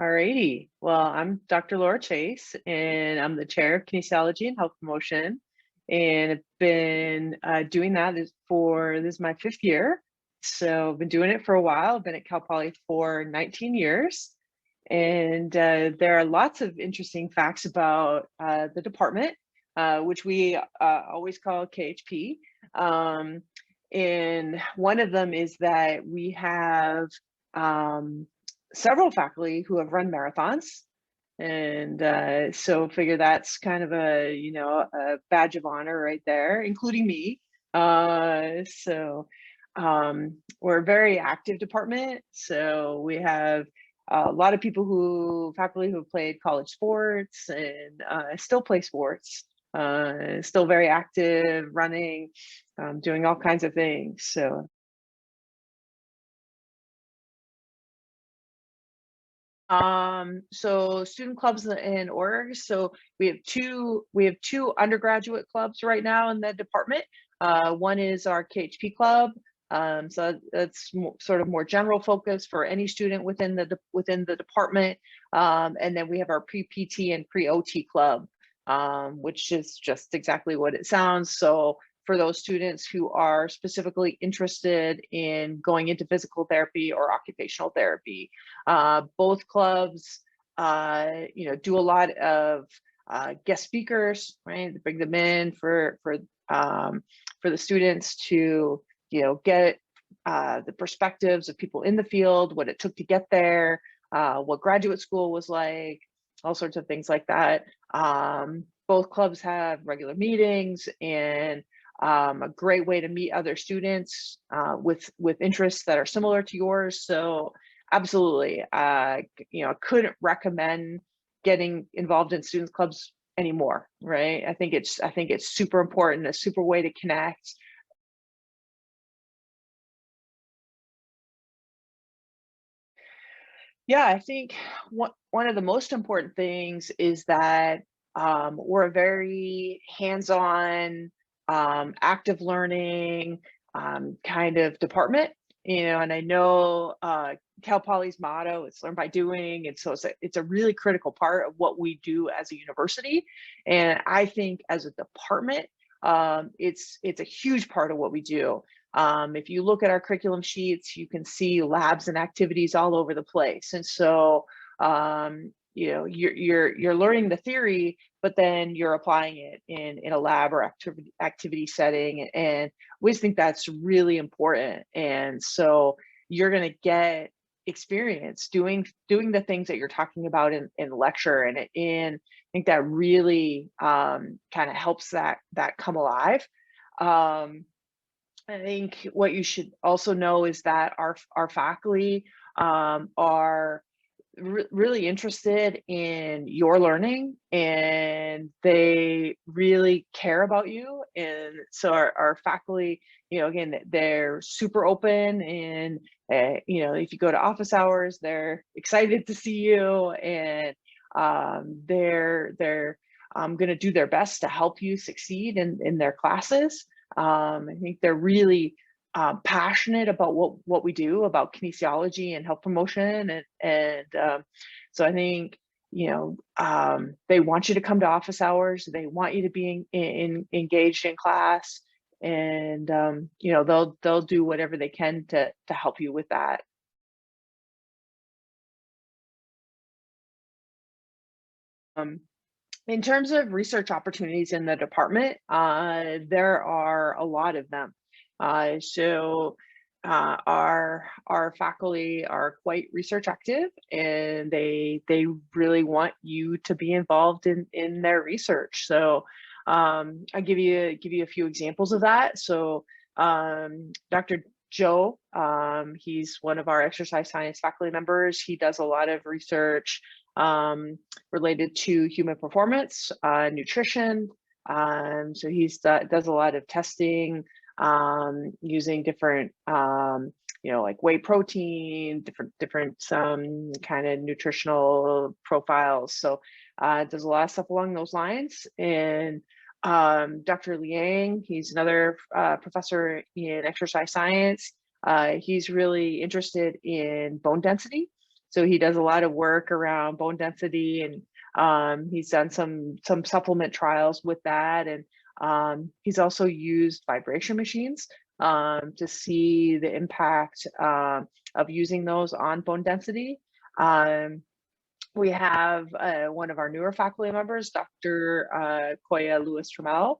Alrighty. Well, I'm Dr. Laura Chase, and I'm the chair of Kinesiology and Health Promotion. And I've been doing that this is my fifth year. So I've been doing it for a while. I've been at Cal Poly for 19 years. And there are lots of interesting facts about the department, which we always call KHP. And one of them is that we have several faculty who have run marathons. And so figure that's kind of a badge of honor right there, including me. We're a very active department. So we have a lot of faculty who have played college sports and still play sports, still very active, running, doing all kinds of things. So student clubs and orgs. So we have two undergraduate clubs right now in the department. One is our KHP club. So that's sort of more general focus for any student within the department. And then we have our pre-PT and pre-OT club, which is just exactly what it sounds. So for those students who are specifically interested in going into physical therapy or occupational therapy. Both clubs, do a lot of guest speakers, right? They bring them in for the students to, get the perspectives of people in the field, what it took to get there, what graduate school was like, all sorts of things like that. Both clubs have regular meetings and a great way to meet other students with interests that are similar to yours. So absolutely, couldn't recommend getting involved in students clubs anymore, right? I think it's super important, a super way to connect. Yeah, I think one of the most important things is that we're a very hands-on, active learning kind of department, and I know Cal Poly's motto is learn by doing, and so it's a really critical part of what we do as a university. And I think as a department, it's a huge part of what we do. If you look at our curriculum sheets, you can see labs and activities all over the place. And so, you're learning the theory, but then you're applying it in a lab or activity setting. And we just think that's really important. And so you're going to get experience doing the things that you're talking about in lecture. And I think that really kind of helps that come alive. I think what you should also know is that our faculty are really interested in your learning, and they really care about you. And so our faculty, again, they're super open, and if you go to office hours, they're excited to see you, and they're going to do their best to help you succeed in their classes. I think they're really passionate about what we do about kinesiology and health promotion, and so I think they want you to come to office hours. They want you to be engaged in class, and they'll do whatever they can to help you with that. In terms of research opportunities in the department, there are a lot of them. Our faculty are quite research active, and they really want you to be involved in their research. So I'll give you a few examples of that. So Dr. Joe, he's one of our exercise science faculty members. He does a lot of research related to human performance, nutrition. So does a lot of testing using different, like whey protein, different kind of nutritional profiles. So does a lot of stuff along those lines. And Dr. Liang, he's another professor in exercise science. He's really interested in bone density. So he does a lot of work around bone density, and he's done some supplement trials with that. And he's also used vibration machines to see the impact of using those on bone density. We have one of our newer faculty members, Dr. Koya Lewis-Trammell.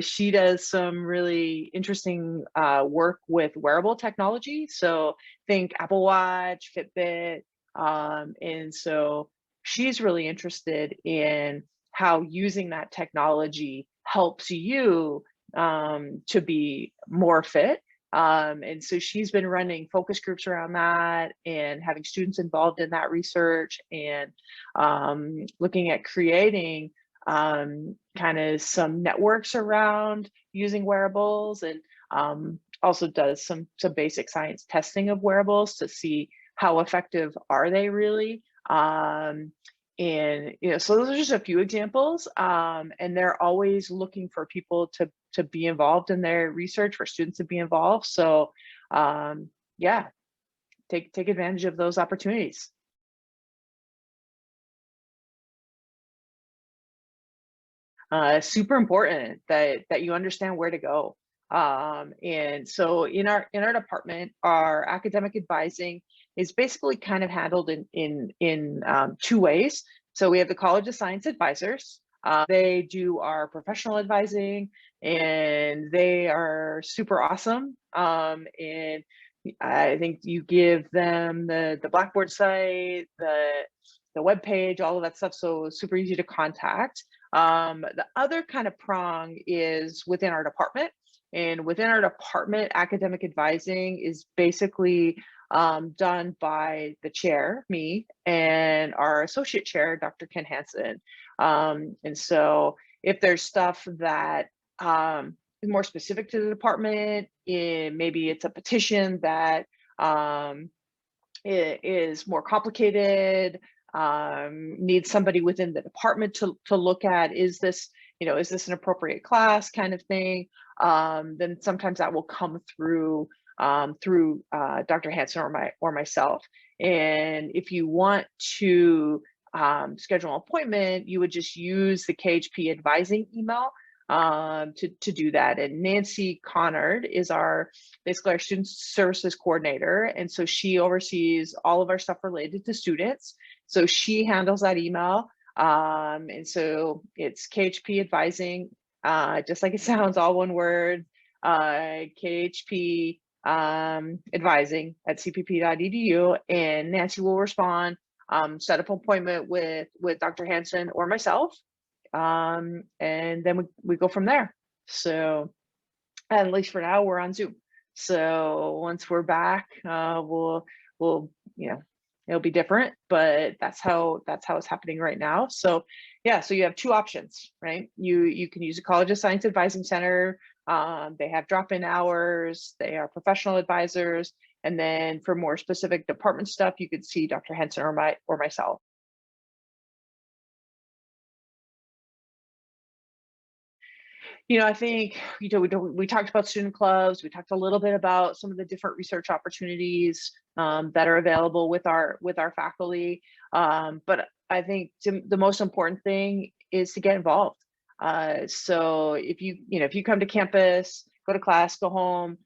She does some really interesting work with wearable technology. So think Apple Watch, Fitbit. And so she's really interested in how using that technology helps you to be more fit. And so she's been running focus groups around that and having students involved in that research, and looking at creating kind of some networks around using wearables, and also does some basic science testing of wearables to see how effective are they really. And so those are just a few examples, and they're always looking for people to be involved in their research, for students to be involved. So yeah, take advantage of those opportunities. Super important that you understand where to go. And so in our department, our academic advising is basically kind of handled in two ways. So we have the College of Science advisors. They do our professional advising, and they are super awesome. And I think you give them the Blackboard site, the web page, all of that stuff. So super easy to contact. The other kind of prong is within our department. And within our department, academic advising is basically done by the chair, me, and our associate chair, Dr. Ken Hansen. And so if there's stuff that is more specific to the department, maybe it's a petition that is more complicated, needs somebody within the department to look at, is this an appropriate class kind of thing, then sometimes that will come through Dr. Hansen or myself. And if you want to schedule an appointment, you would just use the KHP advising email to do that. And Nancy Connard is basically our student services coordinator. And so she oversees all of our stuff related to students. So she handles that email. And so it's KHP advising, just like it sounds, all one word, KHP advising at cpp.edu, and Nancy will respond, set up an appointment with Dr. Hansen or myself, and then we go from there. So at least for now, we're on Zoom. So once we're back, we'll it'll be different, but that's how it's happening right now. So yeah, so you have two options, right? You can use a College of Science Advising Center. They have drop-in hours, they are professional advisors, and then for more specific department stuff, you could see Dr. Henson or myself. I think we talked about student clubs. We talked a little bit about some of the different research opportunities that are available with our faculty. But I think the most important thing is to get involved. So if you come to campus, go to class, go home,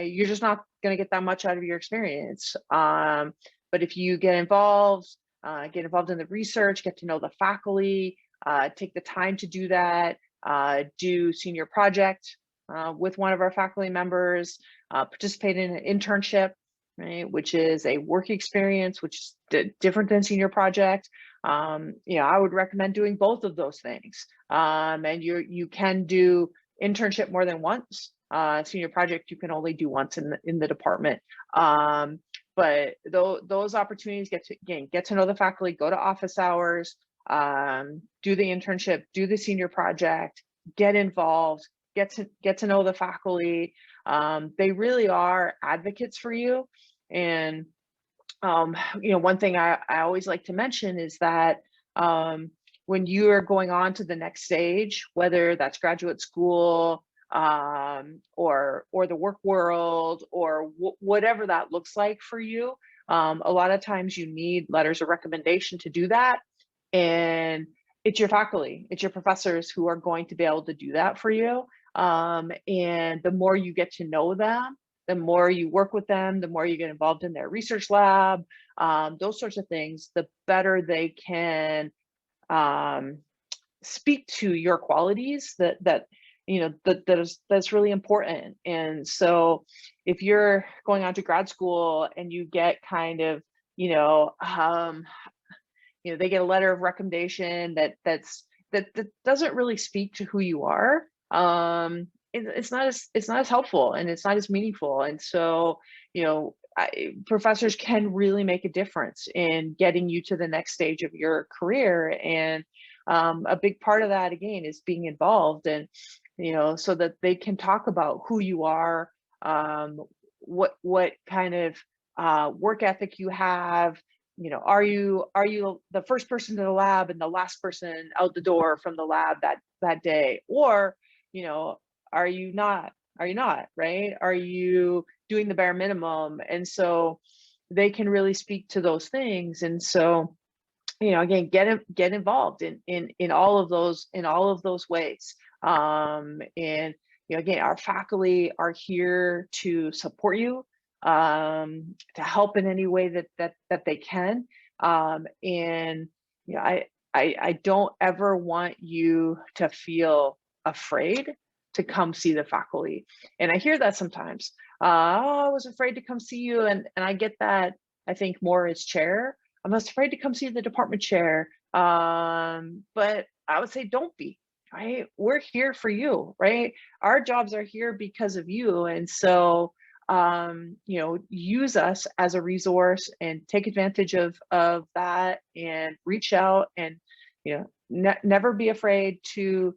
you're just not going to get that much out of your experience. But if you get involved in the research, get to know the faculty, take the time to do that. Do senior project with one of our faculty members, participate in an internship, right, which is a work experience, which is different than senior project. I would recommend doing both of those things. And you can do internship more than once. Senior project you can only do once in the department. But those opportunities, get to know the faculty, go to office hours, do the internship, do the senior project, get involved, get to know the faculty. They really are advocates for you. And one thing I always like to mention is that when you are going on to the next stage, whether that's graduate school or the work world, or whatever that looks like for you, A lot of times you need letters of recommendation to do that. And it's your faculty, it's your professors who are going to be able to do that for you. And the more you get to know them, the more you work with them, the more you get involved in their research lab, those sorts of things, the better they can um, speak to your qualities that's really important. And so if you're going on to grad school and you get kind of, they get a letter of recommendation that doesn't really speak to who you are, it's not as helpful and it's not as meaningful. And so, professors can really make a difference in getting you to the next stage of your career. And a big part of that, again, is being involved, and so that they can talk about who you are, what kind of work ethic you have. Are you the first person to the lab and the last person out the door from the lab that day? Or, are you not? Are you not, right? Are you doing the bare minimum? And so they can really speak to those things. And so, again, get involved in all of those ways. And again, our faculty are here to support you, to help in any way that they can. And I don't ever want you to feel afraid to come see the faculty. And I hear that sometimes. Oh, I was afraid to come see you, and I get that. I think more as chair, I'm most afraid to come see the department chair. But I would say don't be, right? We're here for you, right? Our jobs are here because of you. And so, use us as a resource and take advantage of that, and reach out, and, never be afraid to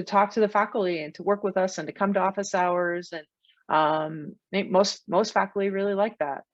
talk to the faculty and to work with us and to come to office hours. And I think most faculty really like that.